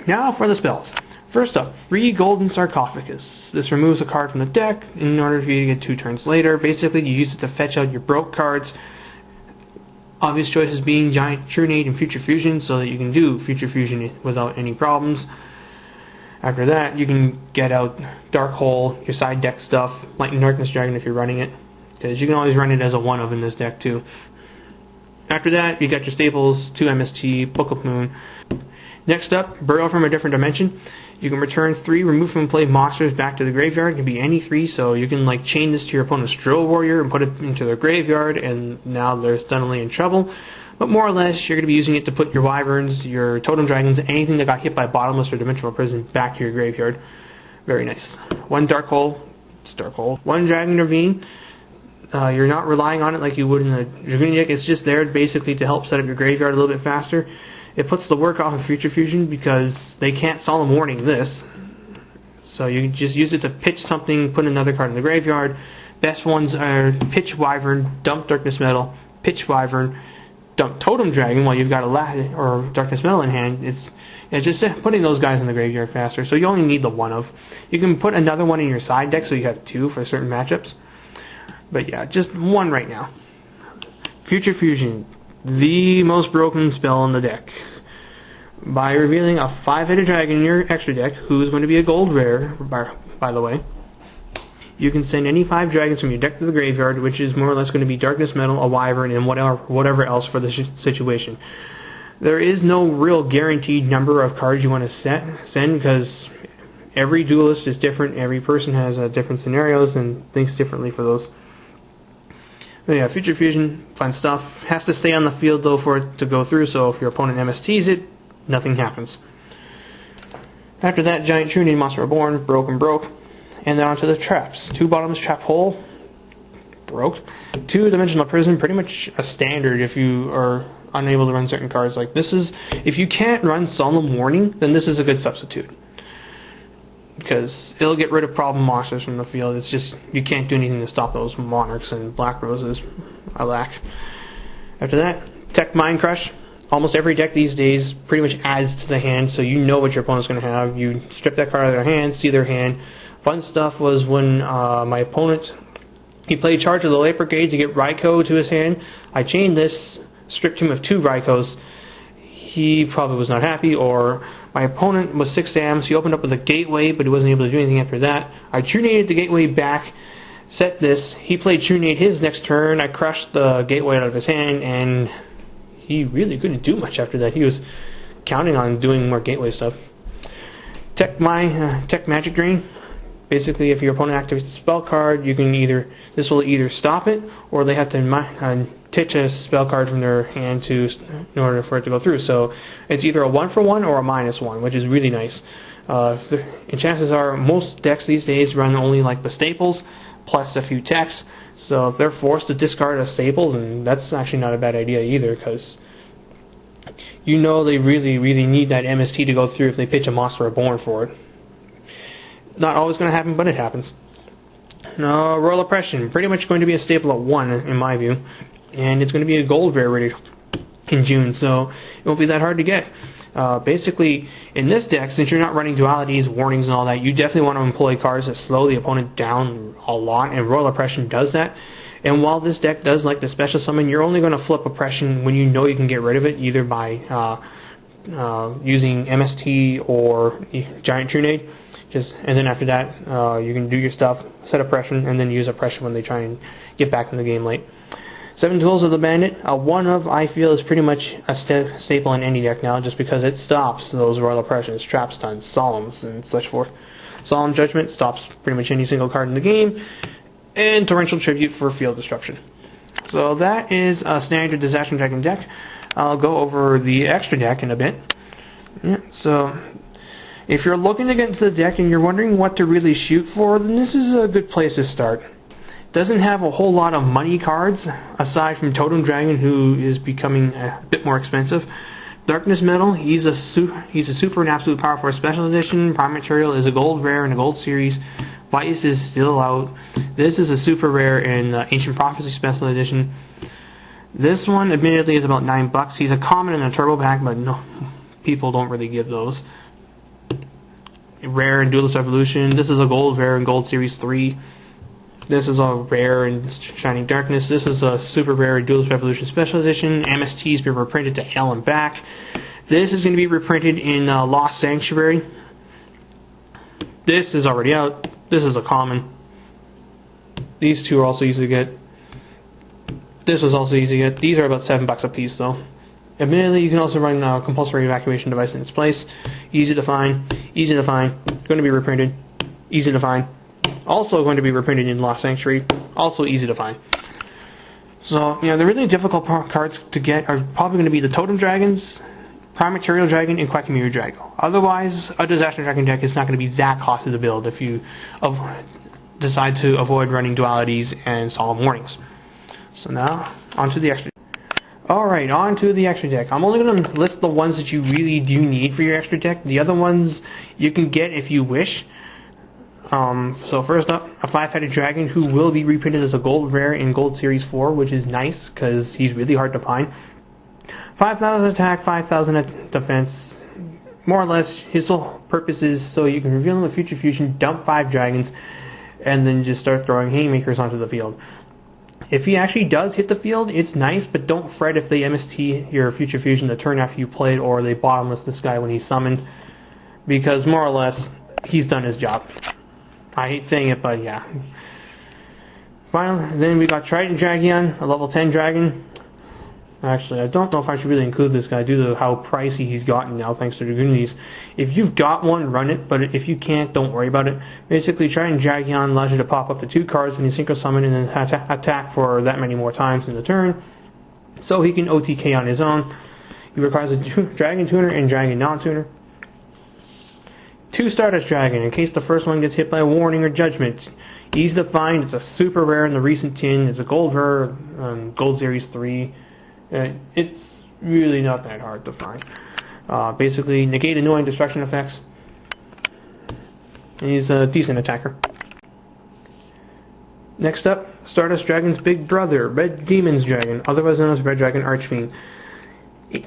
Now for the spells. First up, 3 Golden Sarcophagus. This removes a card from the deck in order for you to get 2 turns later. Basically, you use it to fetch out your broke cards. Obvious choices being Giant Trunade and Future Fusion, so that you can do Future Fusion without any problems. After that, you can get out Dark Hole, your side deck stuff, Lightning Darkness Dragon if you're running it, because you can always run it as a 1-of in this deck too. After that, you got your staples, 2 MST, Book of Moon. Next up, Burrow from a Different Dimension. You can return 3 remove from play monsters back to the graveyard. It can be any 3, so you can like chain this to your opponent's Drill Warrior and put it into their graveyard, and now they're suddenly in trouble. But more or less, you're going to be using it to put your Wyverns, your Totem Dragons, anything that got hit by Bottomless or Dimensional Prison back to your graveyard. Very nice. 1 Dark Hole. It's Dark Hole. 1 Dragon Ravine. You're not relying on it like you would in the Dragoon deck. It's just there basically to help set up your graveyard a little bit faster. It puts the work off of Future Fusion because they can't Solemn Warning this. So you can just use it to pitch something, put another card in the graveyard. Best ones are Pitch Wyvern, Dump Darkness Metal, Pitch Wyvern, Dump Totem Dragon while you've got a or Darkness Metal in hand. It's just putting those guys in the graveyard faster. So you only need the 1-of. You can put another one in your side deck so you have 2 for certain matchups. But yeah, just 1 right now. Future Fusion. The most broken spell in the deck. By revealing a 5-headed dragon in your extra deck, who is going to be a gold rare, by the way, you can send any 5 dragons from your deck to the graveyard, which is more or less going to be Darkness Metal, a Wyvern, and whatever else for the situation. There is no real guaranteed number of cards you want to send, because every duelist is different, every person has different scenarios and thinks differently for those. But yeah, Future Fusion, fun stuff. Has to stay on the field though for it to go through, so if your opponent MSTs it, nothing happens. After that, Giant Trunade, Monster Reborn, broke. And then onto the traps. 2 Bottomless Trap Hole, broke. 2 Dimensional Prison, pretty much a standard if you are unable to run certain cards. Like this is, if you can't run Solemn Warning, then this is a good substitute. Because it'll get rid of problem monsters from the field. It's just, you can't do anything to stop those Monarchs and Black Roses. I lack. After that, Tech Mind Crush. Almost every deck these days pretty much adds to the hand, so you know what your opponent's going to have. You strip that card out of their hand, see their hand. Fun stuff was when my opponent, he played Charge of the Light Brigade to get Raikou to his hand. I chained this, stripped him of 2 Raikous. He probably was not happy, or my opponent was 6 AMs. He opened up with a Gateway, but he wasn't able to do anything after that. I Trunaded the Gateway back, set this. He played Trunade his next turn. I crushed the Gateway out of his hand, and he really couldn't do much after that. He was counting on doing more Gateway stuff. Tech Magic Drain. Basically, if your opponent activates a spell card, you can this will either stop it, or they have to titch a spell card from their hand in order for it to go through. So it's either a 1-for-1 or a -1, which is really nice. And chances are most decks these days run only like the staples plus a few techs. So if they're forced to discard a staple, then that's actually not a bad idea either, because you know they really need that MST to go through if they pitch a Monster Reborn for it. Not always going to happen, but it happens. Royal Oppression, pretty much going to be a staple at 1 in my view, and it's going to be a gold rarity in June, so it won't be that hard to get. Basically, in this deck, since you're not running dualities, warnings, and all that, you definitely want to employ cards that slow the opponent down a lot, and Royal Oppression does that. And while this deck does like the special summon, you're only going to flip Oppression when you know you can get rid of it, either by using MST or Giant Trunade. And then after that, you can do your stuff, set Oppression, and then use Oppression when they try and get back in the game late. 7 Tools of the Bandit. A 1-of, I feel, is pretty much a staple in any deck now, just because it stops those Royal Oppressions, Trap Stuns, Solemns, and such forth. Solemn Judgment stops pretty much any single card in the game, and Torrential Tribute for field disruption. So that is a standard Disaster Dragon deck. I'll go over the extra deck in a bit. Yeah, so if you're looking to get into the deck and you're wondering what to really shoot for, then this is a good place to start. Doesn't have a whole lot of money cards, aside from Totem Dragon, who is becoming a bit more expensive. Darkness Metal, he's a super and absolute power for a special edition. Prime Material is a gold rare in a gold series. Vice is still out. This is a super rare in Ancient Prophecy special edition. This one, admittedly, is about $9. He's a common in a turbo pack, but no, people don't really give those. Rare in Duelist Evolution. This is a gold rare in Gold Series 3. This is a rare in Shining Darkness. This is a super rare in Duelist Revolution Special Edition. MST's been reprinted to hell and back. This is going to be reprinted in Lost Sanctuary. This is already out. This is a common. These two are also easy to get. This was also easy to get. These are about $7 a piece though. Admittedly, you can also run a compulsory evacuation device in its place. Easy to find. Easy to find. Going to be reprinted. Easy to find. Also going to be reprinted in Lost Sanctuary. Also easy to find. So, you know, the really difficult cards to get are probably going to be the Totem Dragons, Prime Material Dragon, and Quackmere Dragon. Otherwise, a Disaster Dragon deck is not going to be that costly to build if you decide to avoid running dualities and solemn warnings. So now, onto the extra. Alright, on to the extra deck. I'm only going to list the ones that you really do need for your extra deck. The other ones you can get if you wish. So first up, a 5-headed dragon who will be reprinted as a gold rare in Gold Series 4, which is nice because he's really hard to find. 5,000 attack, 5,000 defense. More or less, his sole purpose is so you can reveal him with Future Fusion, dump 5 dragons, and then just start throwing haymakers onto the field. If he actually does hit the field, it's nice, but don't fret if they MST your Future Fusion the turn after you played, or they bottomless this guy when he's summoned, because more or less, he's done his job. I hate saying it, but yeah. Finally, then we got Trident Dragon, a level 10 dragon. Actually, I don't know if I should really include this guy due to how pricey he's gotten now thanks to Dragonies. If you've got one, run it, but if you can't, don't worry about it. Basically, Trident Dragon allows you to pop up to 2 cards when you synchro summon and then attack for that many more times in the turn. So he can OTK on his own. He requires a Dragon Tuner and Dragon Non-Tuner. 2 Stardust Dragon, in case the first one gets hit by a warning or judgment. Easy to find, it's a super rare in the recent tin, it's a gold rare, Gold Series 3. It's really not that hard to find. Basically, negate annoying destruction effects. And he's a decent attacker. Next up, Stardust Dragon's big brother, Red Demon's Dragon, otherwise known as Red Dragon Archfiend.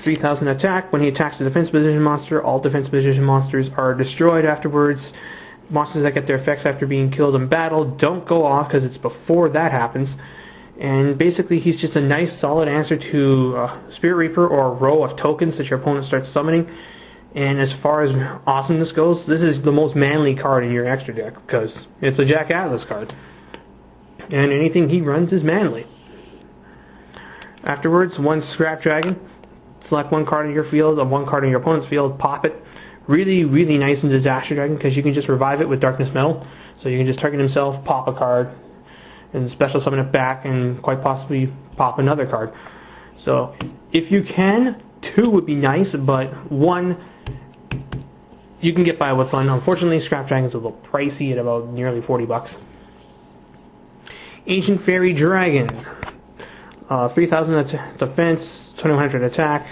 3,000 attack. When he attacks a defense position monster, all defense position monsters are destroyed afterwards. Monsters that get their effects after being killed in battle don't go off because it's before that happens. And basically he's just a nice solid answer to Spirit Reaper or a row of tokens that your opponent starts summoning. And as far as awesomeness goes, this is the most manly card in your extra deck because it's a Jack Atlas card. And anything he runs is manly. Afterwards, 1 Scrap Dragon. Select 1 card in your field, or 1 card in your opponent's field, pop it. Really, really nice in Disaster Dragon because you can just revive it with Darkness Metal. So you can just target himself, pop a card, and special summon it back, and quite possibly pop another card. So if you can, 2 would be nice, but 1 you can get by with fun. Unfortunately, Scrap Dragon's a little pricey at about nearly $40. Ancient Fairy Dragon. 3,000 defense, 2,100 attack.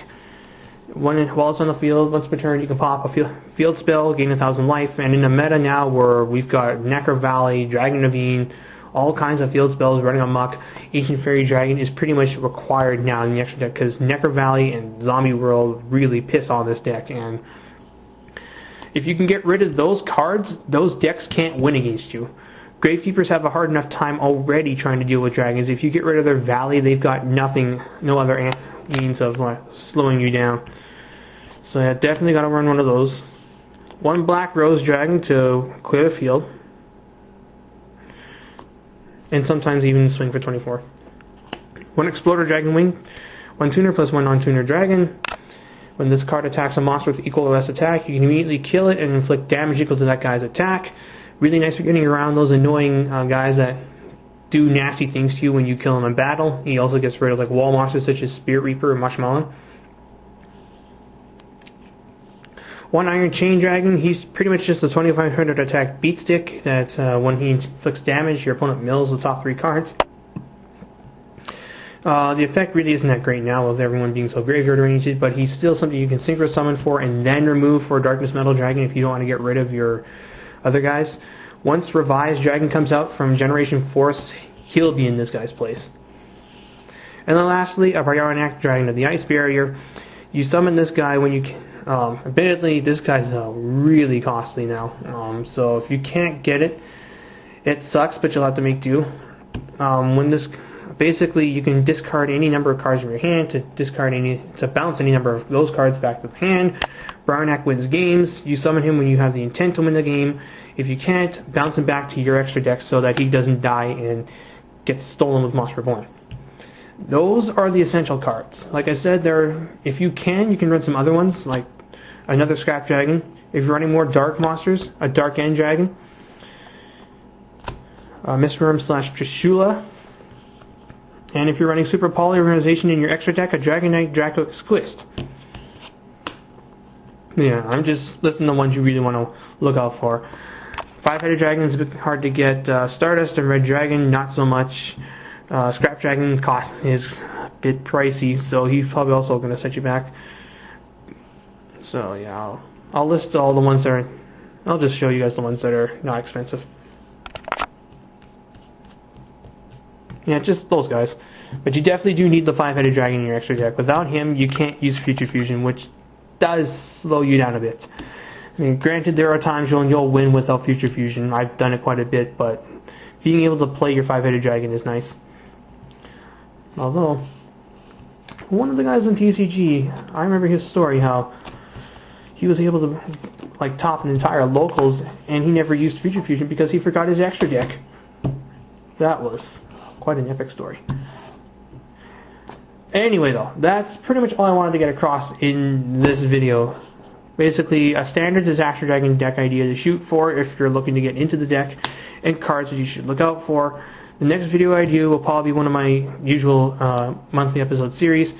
While it's on the field, once per turn, you can pop a field spell, gain 1,000 life. And in the meta now, where we've got Necro Valley, Dragon Ravine, all kinds of field spells running amok, Ancient Fairy Dragon is pretty much required now in the extra deck because Necro Valley and Zombie World really piss on this deck. And if you can get rid of those cards, those decks can't win against you. Gravekeepers have a hard enough time already trying to deal with dragons. If you get rid of their valley, they've got nothing, no other means of slowing you down. So yeah, definitely got to run one of those. 1 Black Rose Dragon to clear the field. And sometimes even swing for 24. 1 Exploder Dragon Wing. 1 Tuner plus 1 Non-Tuner Dragon. When this card attacks a monster with equal or less attack, you can immediately kill it and inflict damage equal to that guy's attack. Really nice for getting around those annoying guys that do nasty things to you when you kill them in battle. He also gets rid of like wall monsters such as Spirit Reaper and Mushmelon. 1 Iron Chain Dragon. He's pretty much just a 2,500 attack beat stick that when he inflicts damage, your opponent mills the top 3 cards. The effect really isn't that great now with everyone being so graveyard oriented, but he's still something you can synchro summon for and then remove for Darkness Metal Dragon if you don't want to get rid of your other guys. Once Revised Dragon comes out from Generation Force, he'll be in this guy's place. And then lastly, a Barbarian Dragon of the Ice Barrier. You summon this guy when you Admittedly, this guy's really costly now, so if you can't get it, it sucks, but you'll have to make do. Basically, you can discard any number of cards in your hand to bounce any number of those cards back to the hand. Brownak wins games. You summon him when you have the intent to win the game. If you can't, bounce him back to your extra deck so that he doesn't die and gets stolen with Monster Reborn. Those are the essential cards. Like I said, if you can run some other ones, like another Scrap Dragon. If you're running more dark monsters, a Dark End Dragon, Mistworm / Trishula. And if you're running Super Poly Organization in your extra deck, a Dragon Knight Draco Exquist. Yeah, I'm just listing the ones you really want to look out for. Five-Headed Dragon is a bit hard to get. Stardust and Red Dragon, not so much. Scrap Dragon cost is a bit pricey, so he's probably also going to set you back. So yeah, I'll list all the ones that are. I'll just show you guys the ones that are not expensive. Yeah, just those guys. But you definitely do need the Five-Headed Dragon in your extra deck. Without him, you can't use Future Fusion, which does slow you down a bit. I mean, granted, there are times you'll win without Future Fusion. I've done it quite a bit, but being able to play your Five-Headed Dragon is nice. Although, one of the guys on TCG, I remember his story, how he was able to top an entire locals, and he never used Future Fusion because he forgot his extra deck. That was quite an epic story. Anyway though, that's pretty much all I wanted to get across in this video. Basically, a standard Disaster Dragon deck idea to shoot for if you're looking to get into the deck, and cards that you should look out for. The next video I do will probably be one of my usual monthly episode series,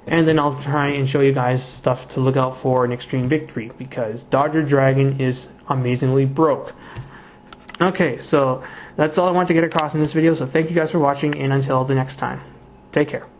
and then I'll try and show you guys stuff to look out for in Extreme Victory, because Dodger Dragon is amazingly broke. Okay, so that's all I want to get across in this video, so thank you guys for watching, and until the next time, take care.